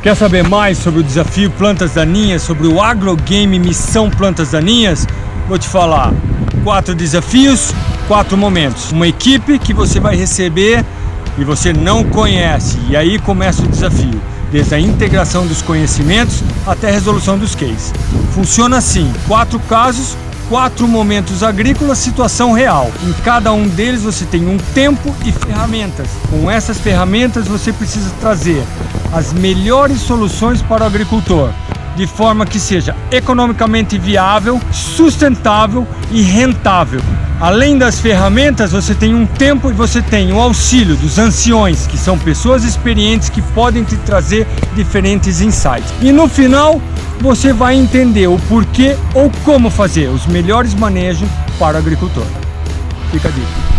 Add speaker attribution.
Speaker 1: Quer saber mais sobre o desafio Plantas Daninhas, sobre o Agro Game Missão Plantas Daninhas? Vou te falar 4 desafios, 4 momentos. Uma equipe que você vai receber e você não conhece. E aí começa o desafio, desde a integração dos conhecimentos até a resolução dos cases. Funciona assim, 4 casos, 4 momentos agrícolas, situação real. Em cada um deles você tem um tempo e ferramentas. Com essas ferramentas você precisa trazer as melhores soluções para o agricultor, de forma que seja economicamente viável, sustentável e rentável. Além das ferramentas, você tem um tempo e você tem o auxílio dos anciões, que são pessoas experientes que podem te trazer diferentes insights. E no final, você vai entender o porquê ou como fazer os melhores manejos para o agricultor. Fica a dica.